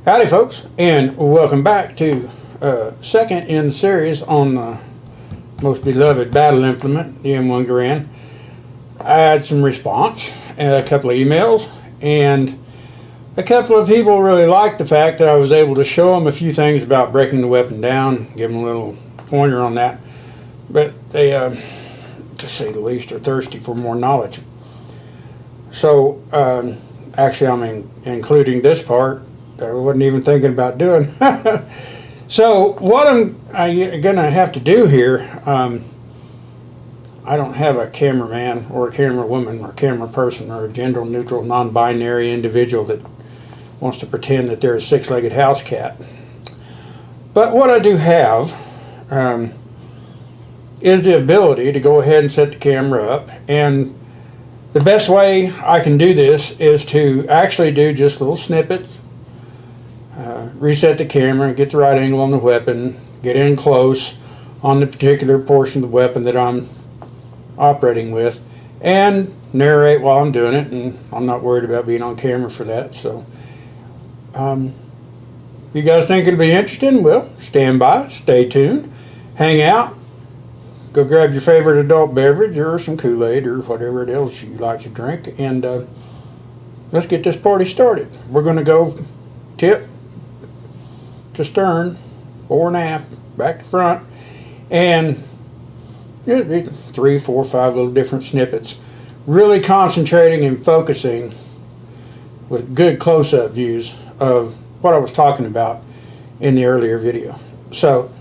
Howdy folks, and welcome back to second in the series on the most beloved battle implement, the M1 Garand. I had some response, a couple of emails, and a couple of people really liked the fact that I was able to show them a few things about breaking the weapon down, give them a little pointer on that, but they, to say the least, are thirsty for more knowledge. So actually I'm including this part I wasn't even thinking about doing. So what I'm gonna have to do here, I don't have a cameraman or a camera woman or camera person or a gender neutral non-binary individual that wants to pretend that they're a six-legged house cat. But what I do have is the ability to go ahead and set the camera up, and the best way I can do this is to actually do just little snippets. Reset the camera, get the right angle on the weapon, get in close on the particular portion of the weapon that I'm operating with, and narrate while I'm doing it, and I'm not worried about being on camera for that. So you guys think it'll be interesting? Well, stand by, stay tuned, hang out, go grab your favorite adult beverage or some Kool-Aid or whatever else you like to drink, and let's get this party started. We're going to go tip to stern, fore and aft, back to front, and it'll be 3, 4, 5 little different snippets, really concentrating and focusing with good close-up views of what I was talking about in the earlier video. So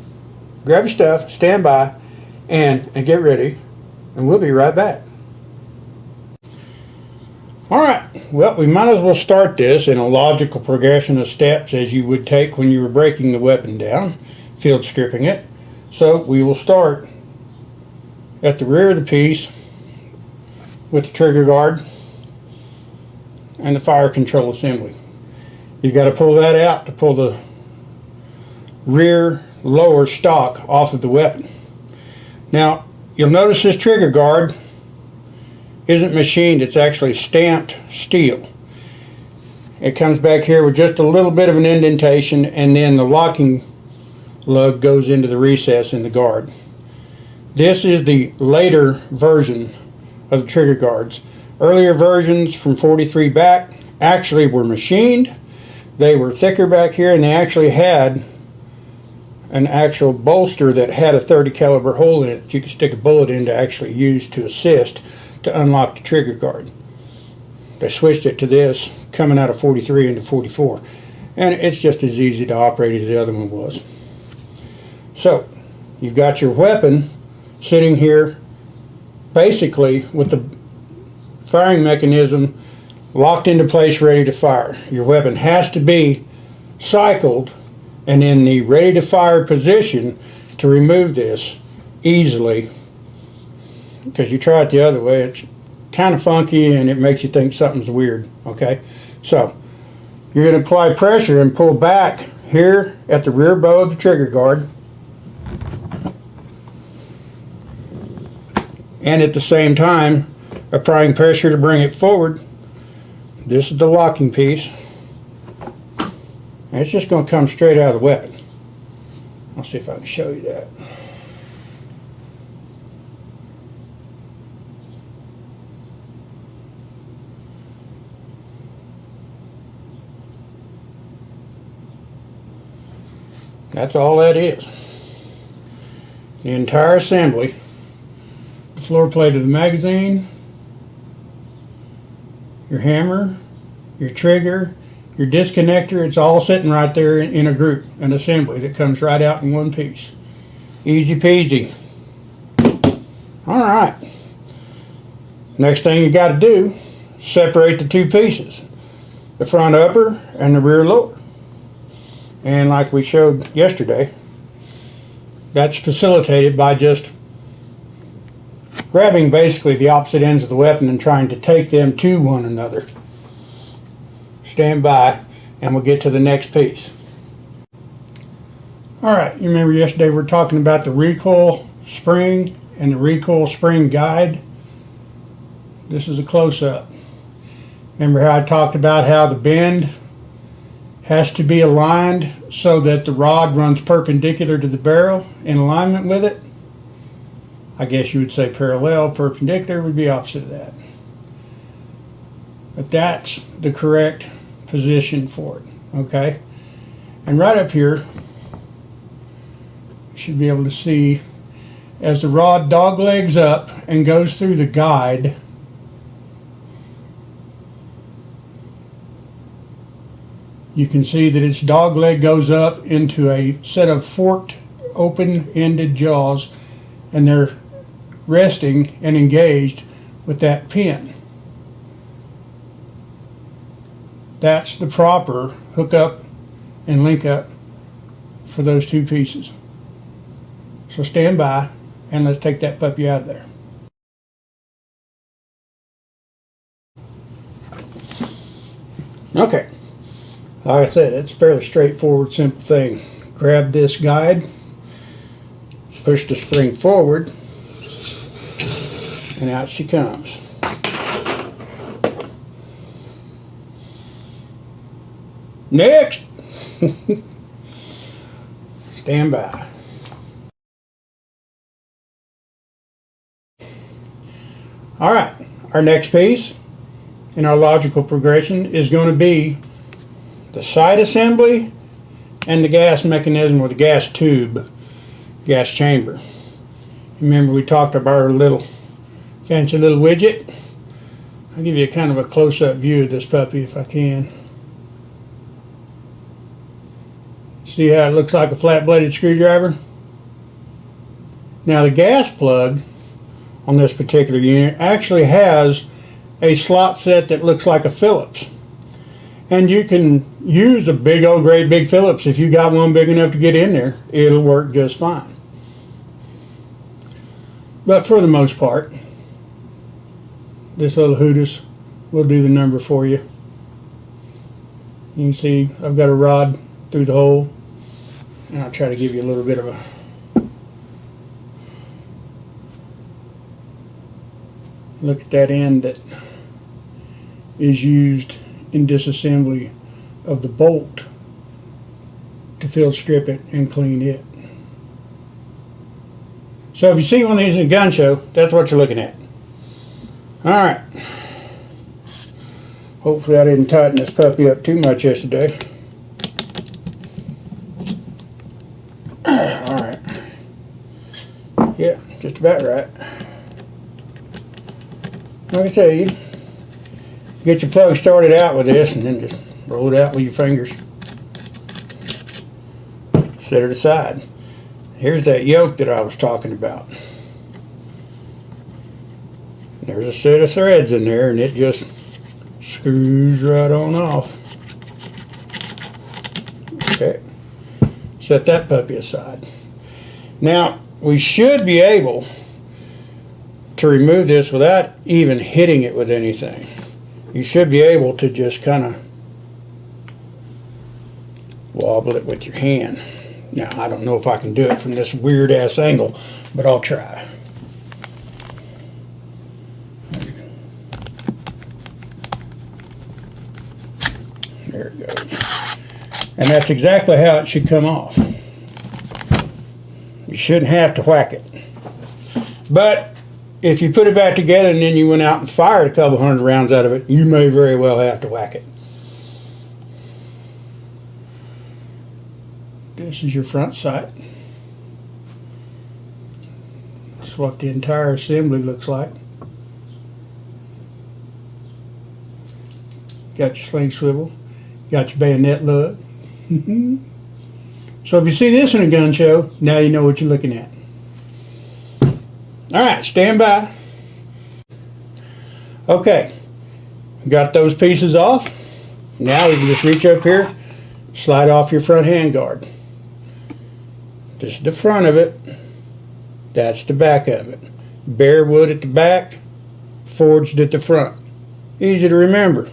grab your stuff, stand by, and get ready, and we'll be right back. Alright, well, we might as well start this in a logical progression of steps as you would take when you were breaking the weapon down, field stripping it. So we will start at the rear of the piece with the trigger guard and the fire control assembly. You've got to pull that out to pull the rear lower stock off of the weapon. Now, you'll notice this trigger guard isn't machined, it's actually stamped steel. It comes back here with just a little bit of an indentation, and then the locking lug goes into the recess in the guard. This is the later version of the trigger guards. Earlier versions from 43 back actually were machined. They were thicker back here, and they actually had an actual bolster that had a 30 caliber hole in it that you could stick a bullet in to actually use to assist to unlock the trigger guard. They switched it to this coming out of 43 into 44, and it's just as easy to operate as the other one was. So you've got your weapon sitting here basically with the firing mechanism locked into place, ready to fire. Your weapon has to be cycled and in the ready to fire position to remove this easily, because you try it the other way, it's kind of funky and it makes you think something's weird. Okay, so you're going to apply pressure and pull back here at the rear bow of the trigger guard, and at the same time applying pressure to bring it forward. This is the locking piece, and it's just going to come straight out of the weapon. I'll see if I can show you that. That's all that is. The entire assembly, the floor plate of the magazine, your hammer, your trigger, your disconnector, it's all sitting right there in a group, an assembly that comes right out in one piece. Easy peasy. Alright. Next thing you got to do, separate the two pieces, the front upper and the rear lower. And like we showed yesterday, that's facilitated by just grabbing basically the opposite ends of the weapon and trying to take them to one another. Stand by and we'll get to the next piece. Alright, you remember yesterday we were talking about the recoil spring and the recoil spring guide. This is a close-up. Remember how I talked about how the bend has to be aligned so that the rod runs perpendicular to the barrel in alignment with it. I guess you would say parallel. Perpendicular would be opposite of that. But that's the correct position for it, okay? And right up here, you should be able to see as the rod doglegs up and goes through the guide, you can see that its dogleg goes up into a set of forked, open-ended jaws, and they're resting and engaged with that pin. That's the proper hook up and link up for those two pieces. So stand by and let's take that puppy out of there. Okay, like I said, it's a fairly straightforward, simple thing. Grab this guide, push the spring forward, and out she comes. Next! Stand by. All right, our next piece in our logical progression is going to be the side assembly and the gas mechanism, or the gas tube, gas chamber. Remember we talked about our little fancy little widget? I'll give you a kind of a close-up view of this puppy if I can. See how it looks like a flat-bladed screwdriver? Now the gas plug on this particular unit actually has a slot set that looks like a Phillips. And you can use a big old great big Phillips if you got one big enough to get in there. It'll work just fine. But for the most part, this little Hootis will do the number for you. You can see I've got a rod through the hole, and I'll try to give you a little bit of a look at that end that is used in disassembly of the bolt to field strip it and clean it. So if you see one of these in a gun show, that's what you're looking at. Alright. Hopefully I didn't tighten this puppy up too much yesterday. Alright. Yeah, just about right. Like I tell you, get your plug started out with this and then just roll it out with your fingers. Set it aside. Here's that yoke that I was talking about. There's a set of threads in there and it just screws right on off. Okay. Set that puppy aside. Now, we should be able to remove this without even hitting it with anything. You should be able to just kind of wobble it with your hand. Now, I don't know if I can do it from this weird ass angle, but I'll try. There it goes. And that's exactly how it should come off. You shouldn't have to whack it. But if you put it back together and then you went out and fired a couple hundred rounds out of it, you may very well have to whack it. This is your front sight. That's what the entire assembly looks like. Got your sling swivel, got your bayonet lug. So if you see this in a gun show, now you know what you're looking at. Alright, stand by. Okay, got those pieces off. Now we can just reach up here, slide off your front handguard. This is the front of it. That's the back of it. Bare wood at the back, forged at the front. Easy to remember.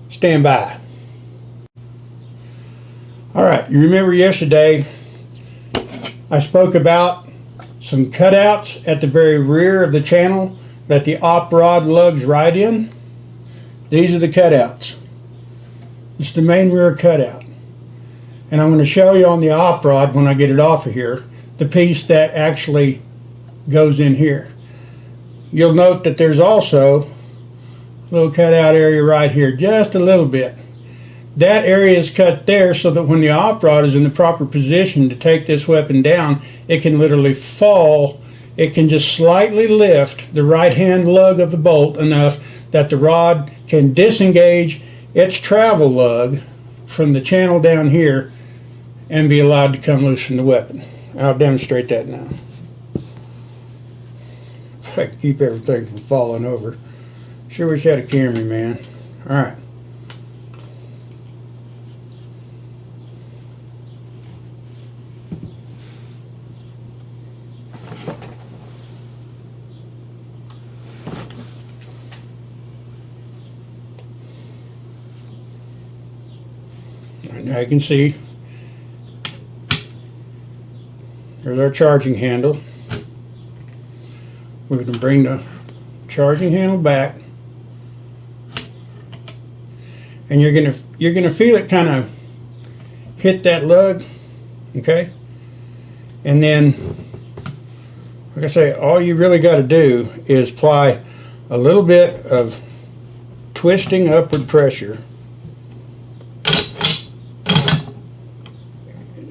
Stand by. Alright, you remember yesterday I spoke about some cutouts at the very rear of the channel that the op rod lugs right in. These are the cutouts. It's the main rear cutout. And I'm going to show you on the op rod when I get it off of here, the piece that actually goes in here. You'll note that there's also a little cutout area right here, just a little bit. That area is cut there so that when the op rod is in the proper position to take this weapon down, it can literally fall. It can just slightly lift the right hand lug of the bolt enough that the rod can disengage its travel lug from the channel down here and be allowed to come loose from the weapon. I'll demonstrate that now. If I can keep everything from falling over. Sure wish I had a camera, man. Alright. Now you can see there's our charging handle. We're going to bring the charging handle back, and you're gonna feel it kind of hit that lug, okay? And then, like I say, all you really got to do is apply a little bit of twisting upward pressure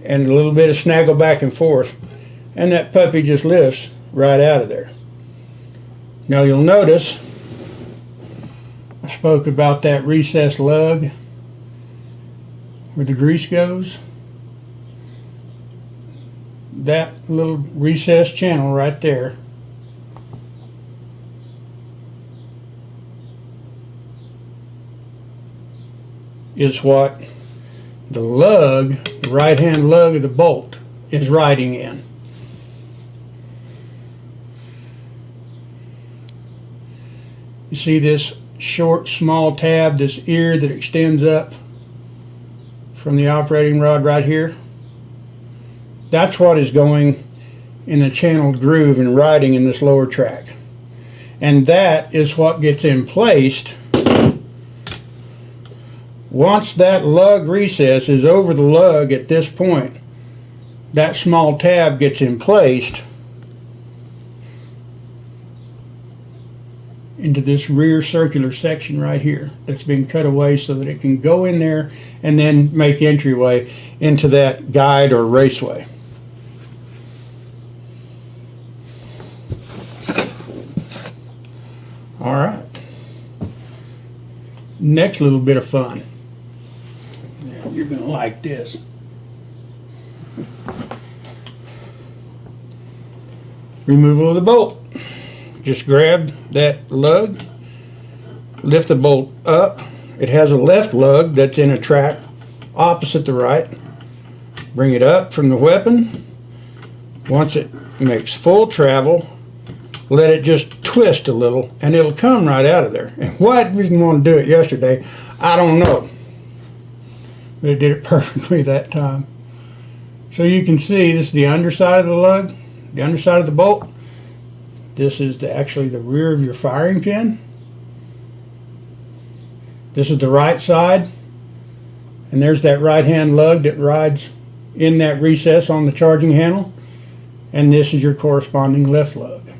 and a little bit of snaggle back and forth, and that puppy just lifts right out of there. Now you'll notice I spoke about that recessed lug where the grease goes. That little recessed channel right there is what the lug, the right hand lug of the bolt, is riding in. You see this short small tab, this ear that extends up from the operating rod right here? That's what is going in the channeled groove and riding in this lower track. And that is what gets in place. Once that lug recess is over the lug at this point, that small tab gets emplaced into this rear circular section right here that's been cut away so that it can go in there and then make entryway into that guide or raceway. All right. Next little bit of fun. You're going to like this. Removal of the bolt. Just grab that lug, lift the bolt up. It has a left lug that's in a track opposite the right. Bring it up from the weapon. Once it makes full travel, let it just twist a little and it'll come right out of there. And why I didn't want to do it yesterday, I don't know. But it did it perfectly that time. So you can see this is the underside of the lug, the underside of the bolt. This is actually the rear of your firing pin. This is the right side. And there's that right hand lug that rides in that recess on the charging handle. And this is your corresponding left lug.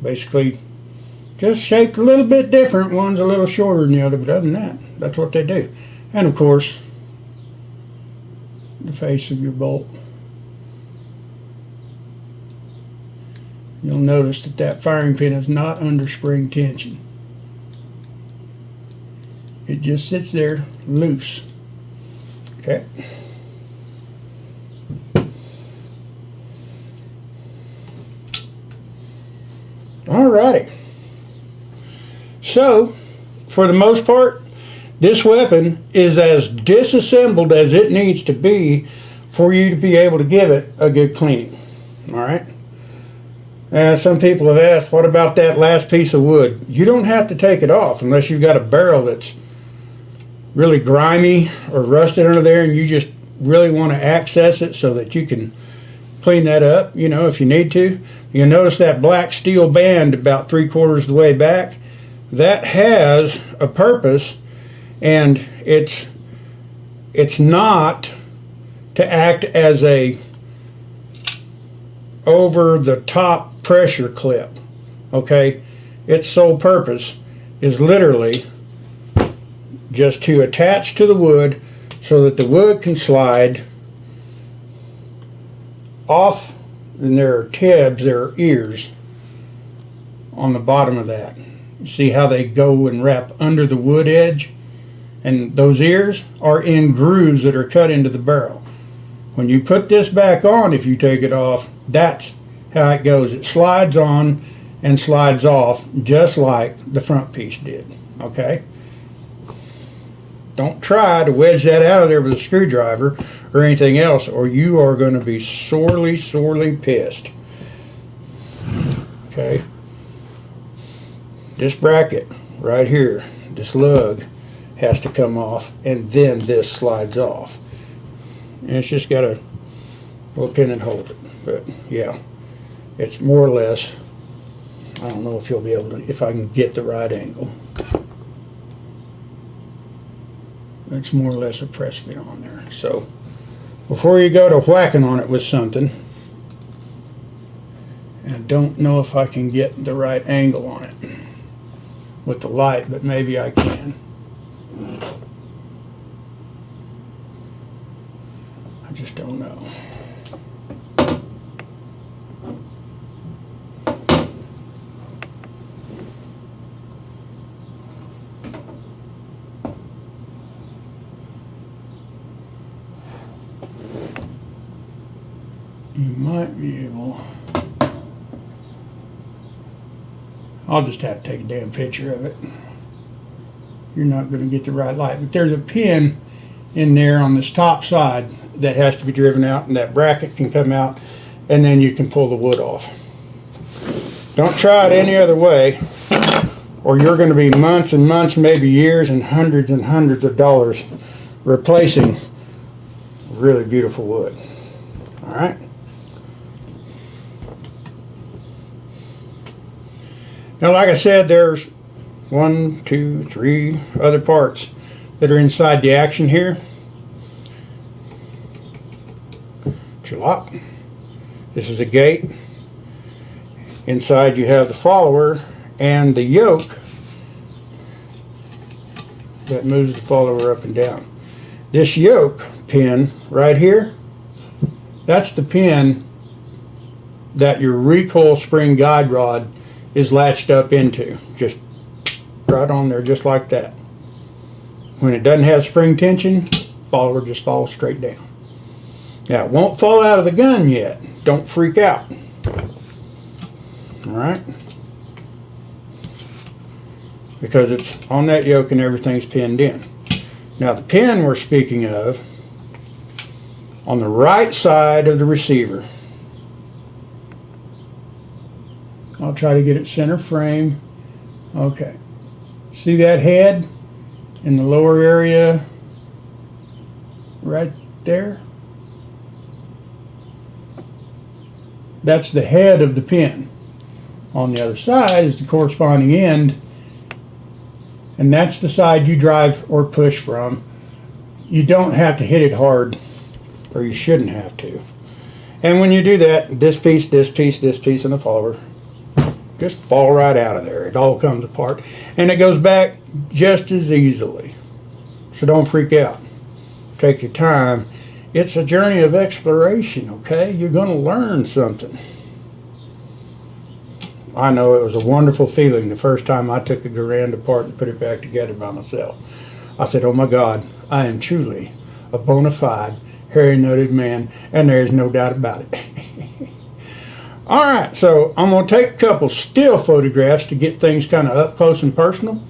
Basically just shaped a little bit different. One's a little shorter than the other, but other than that, that's what they do. And of course, the face of your bolt. You'll notice that that firing pin is not under spring tension. It just sits there loose. Okay. Alrighty. So, for the most part, this weapon is as disassembled as it needs to be for you to be able to give it a good cleaning. Alright? Some people have asked, what about that last piece of wood? You don't have to take it off unless you've got a barrel that's really grimy or rusted under there and you just really want to access it so that you can clean that up, you know, if you need to. You'll notice that black steel band about 3/4 of the way back. That has a purpose, And it's not to act as a over the top pressure clip, okay? Its sole purpose is literally just to attach to the wood so that the wood can slide off, and there are tabs, there are ears on the bottom of that. You see how they go and wrap under the wood edge? And those ears are in grooves that are cut into the barrel. When you put this back on, if you take it off, that's how it goes. It slides on and slides off just like the front piece did, okay? Don't try to wedge that out of there with a screwdriver or anything else, or you are going to be sorely, sorely pissed. Okay? This bracket right here, this lug, has to come off, and then this slides off. And it's just got a little pin and hold it. But yeah, it's more or less, I don't know if you'll be able to, if I can get the right angle. It's more or less a press fit on there. So before you go to whacking on it with something, I don't know if I can get the right angle on it with the light, but maybe I can. I just don't know. You might be able, I'll just have to take a damn picture of it. You're not going to get the right light, but there's a pin in there on this top side that has to be driven out, and that bracket can come out, and then you can pull the wood off. Don't try it any other way, or you're going to be months and months, maybe years, and hundreds of dollars replacing really beautiful wood. All right. Now, like I said, there's 1, 2, 3 other parts that are inside the action here. It's your lock. This is a gate. Inside you have the follower and the yoke that moves the follower up and down. This yoke pin right here, that's the pin that your recoil spring guide rod is latched up into. Just right on there, just like that. When it doesn't have spring tension, follower just falls straight down. Now, it won't fall out of the gun yet. Don't freak out. All right? Because it's on that yoke and everything's pinned in. Now, the pin we're speaking of, on the right side of the receiver, I'll try to get it center frame. Okay. See that head in the lower area right there? That's the head of the pin. On the other side is the corresponding end, and that's the side you drive or push from. You don't have to hit it hard, or you shouldn't have to. And when you do that, this piece, and the follower just fall right out of there. It all comes apart, and it goes back just as easily. So don't freak out. Take your time. It's a journey of exploration, okay? You're going to learn something. I know it was a wonderful feeling the first time I took a Garand apart and put it back together by myself. I said, oh my God, I am truly a bona fide, hairy-nutted man, and there's no doubt about it. All right, so I'm going to take a couple still photographs to get things kind of up close and personal,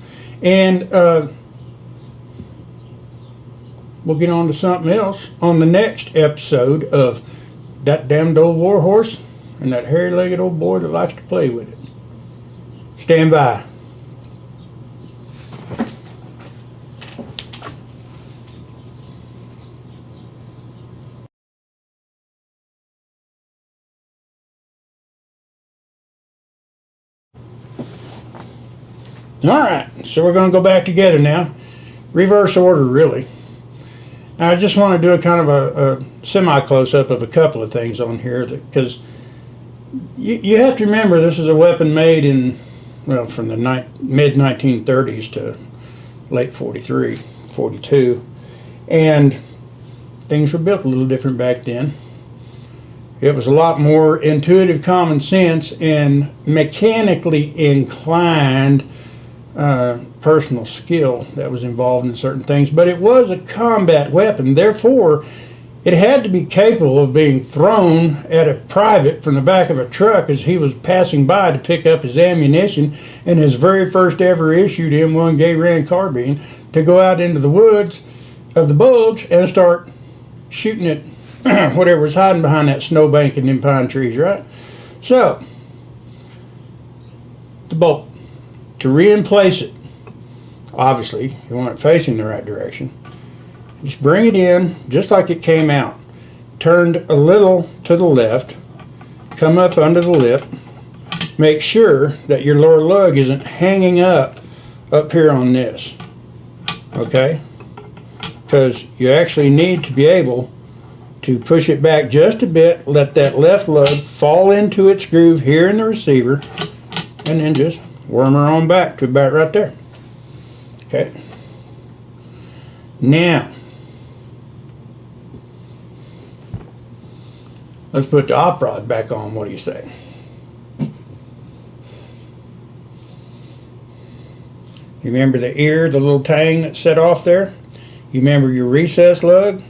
and we'll get on to something else on the next episode of That Damned Old Warhorse and That Hairy-Legged Old Boy That Likes to Play With It. Stand by. All right, so we're going to go back together now. reverse order really. Now I just want to do a kind of a semi close-up of a couple of things on here, because you have to remember this is a weapon made in, well, from the mid 1930s to late 43, 42, and things were built a little different back then. It was a lot more intuitive common sense and mechanically inclined personal skill that was involved in certain things, but it was a combat weapon. Therefore, it had to be capable of being thrown at a private from the back of a truck as he was passing by to pick up his ammunition and his very first ever issued M1 Garand carbine, to go out into the woods of the bulge and start shooting at whatever was hiding behind that snowbank and them pine trees, right? So, the bolt, to re-emplace it, obviously you want it facing the right direction. Just bring it in just like it came out, turned a little to the left, come up under the lip, make sure that your lower lug isn't hanging up here on this, okay? Because you actually need to be able to push it back just a bit, let that left lug fall into its groove here in the receiver, and then just worm her on back to about right there. Okay. Now, let's put the op rod back on. What do you say? You remember the ear, the little tang that's set off there? You remember your recess lug?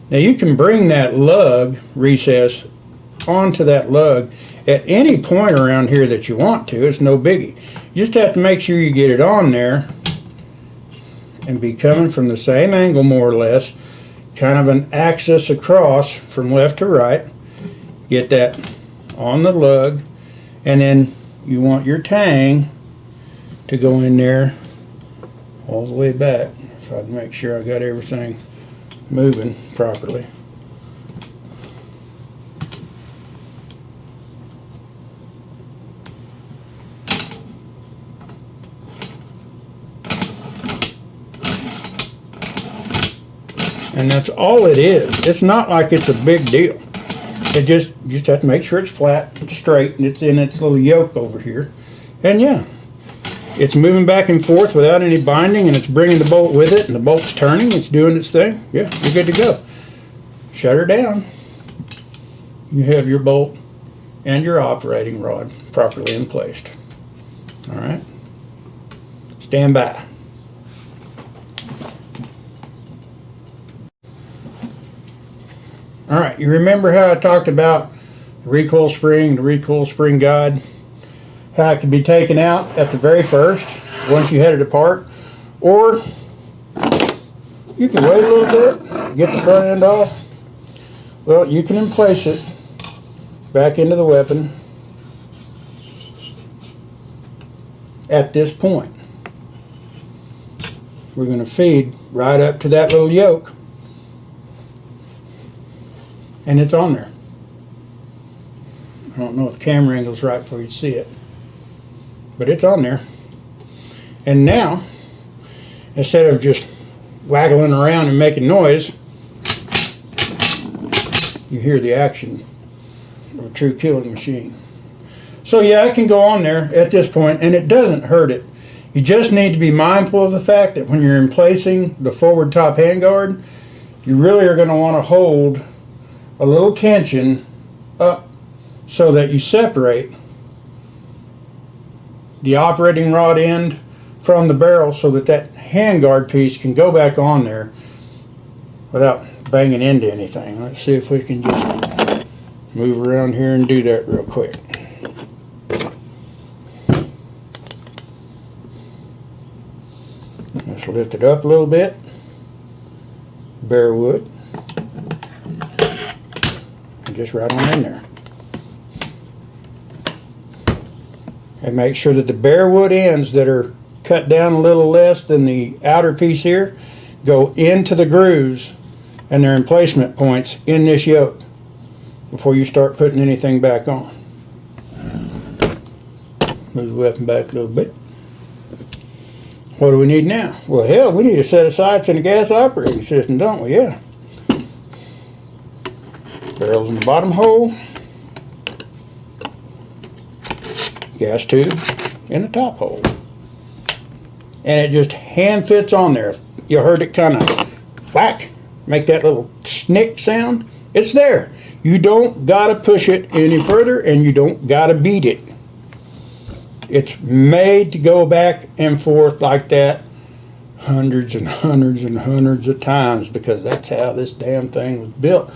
Now you can bring that lug recess onto that lug at any point around here that you want to. It's no biggie. You just have to make sure you get it on there and be coming from the same angle more or less, kind of an axis across from left to right. Get that on the lug, and then you want your tang to go in there all the way back. If I can make sure I got everything moving properly. And that's all it is. It's not like it's a big deal. You just have to make sure it's flat and straight, and it's in its little yoke over here. And yeah, it's moving back and forth without any binding, and it's bringing the bolt with it, and the bolt's turning, it's doing its thing. Yeah, you're good to go. Shut her down. You have your bolt and your operating rod properly placed. All right. Stand by. All right, you remember how I talked about the recoil spring guide, how it can be taken out at the very first once you had it apart, or you can wait a little bit, get the front end off. Well, you can place it back into the weapon at this point. We're going to feed right up to that little yoke, and it's on there. I don't know if the camera angle's right for you to see it, but it's on there. And now, instead of just waggling around and making noise, you hear the action of a true killing machine. So yeah, it can go on there at this point, and it doesn't hurt it. You just need to be mindful of the fact that when you're emplacing the forward top handguard, you really are going to want to hold a little tension up so that you separate the operating rod end from the barrel, so that that handguard piece can go back on there without banging into anything. Let's see if we can just move around here and do that real quick. Let's lift it up a little bit. Bare wood. And just right on in there. And make sure that the bare wood ends that are cut down a little less than the outer piece here go into the grooves and their emplacement points in this yoke before you start putting anything back on. Move the weapon back a little bit. What do we need now? Well, hell, we need a set of sights and a gas operating system, don't we? Yeah. Barrels in the bottom hole. Gas tube in the top hole. And it just hand fits on there. You heard it kind of whack, make that little snick sound. It's there. You don't got to push it any further, and you don't got to beat it. It's made to go back and forth like that hundreds and hundreds and hundreds of times, because that's how this damn thing was built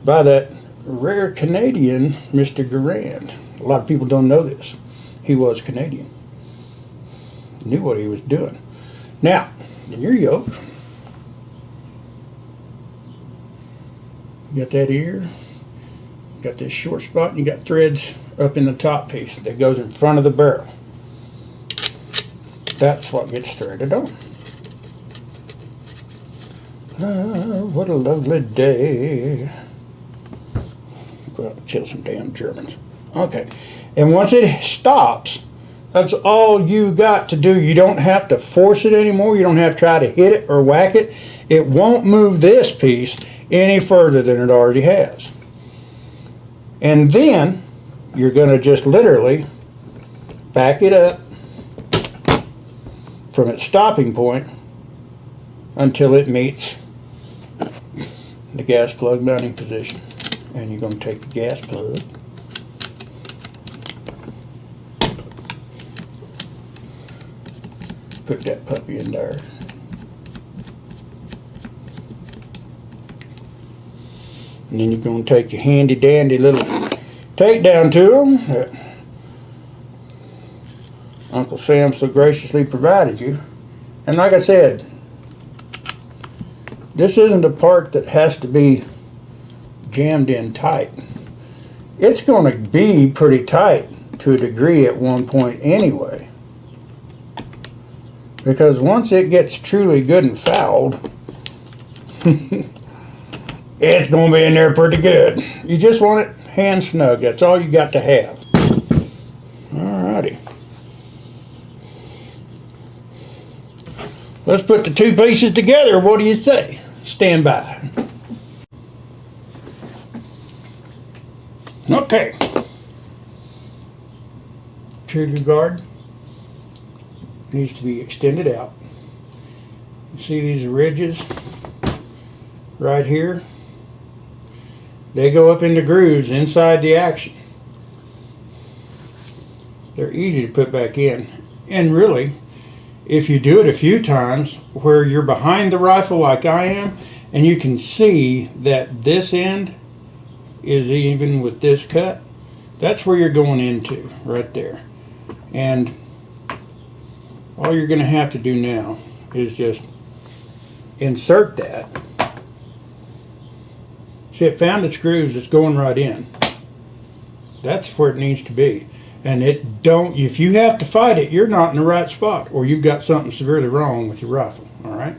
by that rare Canadian Mr. Garand. A lot of people don't know this. He was Canadian. Knew what he was doing. Now, in your yoke, you got that ear, you got this short spot, and you got threads up in the top piece that goes in front of the barrel. That's what gets threaded on. Oh, what a lovely day. Go out and kill some damn Germans. Okay, and once it stops, that's all you got to do. You don't have to force it anymore. You don't have to try to hit it or whack it. It won't move this piece any further than it already has. And then you're going to just literally back it up from its stopping point until it meets the gas plug mounting position. And you're going to take the gas plug, put that puppy in there. And then you're going to take your handy dandy little takedown tool that Uncle Sam so graciously provided you. And like I said, this isn't a part that has to be jammed in tight. It's going to be pretty tight to a degree at one point anyway. Because once it gets truly good and fouled, it's going to be in there pretty good. You just want it hand snug. That's all you got to have. Alrighty. Let's put the two pieces together. What do you say? Stand by. Okay. Trigger guard needs to be extended out. You see these ridges right here? They go up into grooves inside the action. They're easy to put back in. And really, if you do it a few times where you're behind the rifle like I am, and you can see that this end is even with this cut, that's where you're going into, right there. And all you're going to have to do now is just insert that. See, it found its grooves. It's going right in. That's where it needs to be. And if you have to fight it, you're not in the right spot, or you've got something severely wrong with your rifle. All right.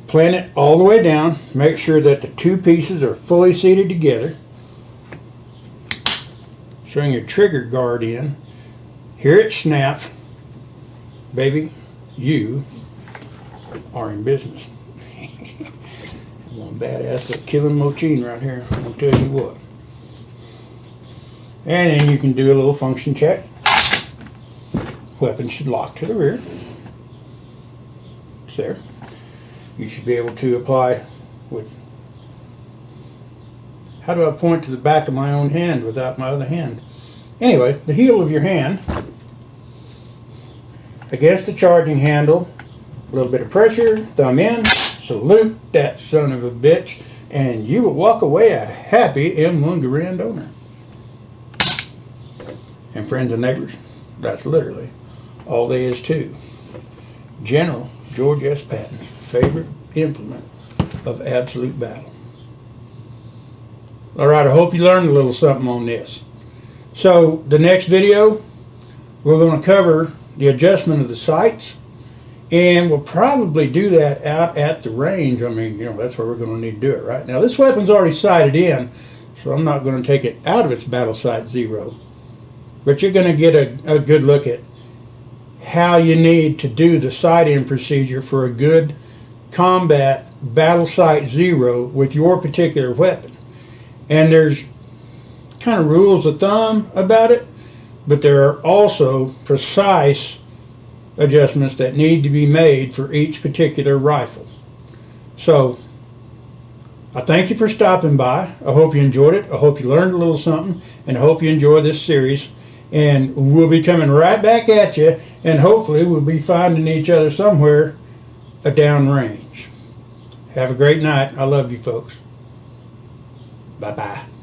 Plant it all the way down. Make sure that the two pieces are fully seated together. Swing your trigger guard in. Hear it snap. Baby, you are in business. One badass little killing machine right here. I'll tell you what. And then you can do a little function check. Weapon should lock to the rear. It's there. You should be able to apply with... How do I point to the back of my own hand without my other hand? Anyway, the heel of your hand against the charging handle, a little bit of pressure, thumb in, salute that son of a bitch, and you will walk away a happy M1 Garand owner. And friends and neighbors, that's literally all there is to General George S. Patton's favorite implement of absolute battle. Alright, I hope you learned a little something on this. So, the next video, we're going to cover the adjustment of the sights, and we'll probably do that out at the range. I mean, you know, that's where we're going to need to do it, right? Now, this weapon's already sighted in, so I'm not going to take it out of its battle sight 0. But you're going to get a good look at how you need to do the sight-in procedure for a good combat battle sight zero with your particular weapon. And there's kind of rules of thumb about it, but there are also precise adjustments that need to be made for each particular rifle. So I thank you for stopping by. I hope you enjoyed it. I hope you learned a little something, and I hope you enjoy this series. And we'll be coming right back at you, and hopefully we'll be finding each other somewhere downrange. Have a great night. I love you folks. Bye-bye.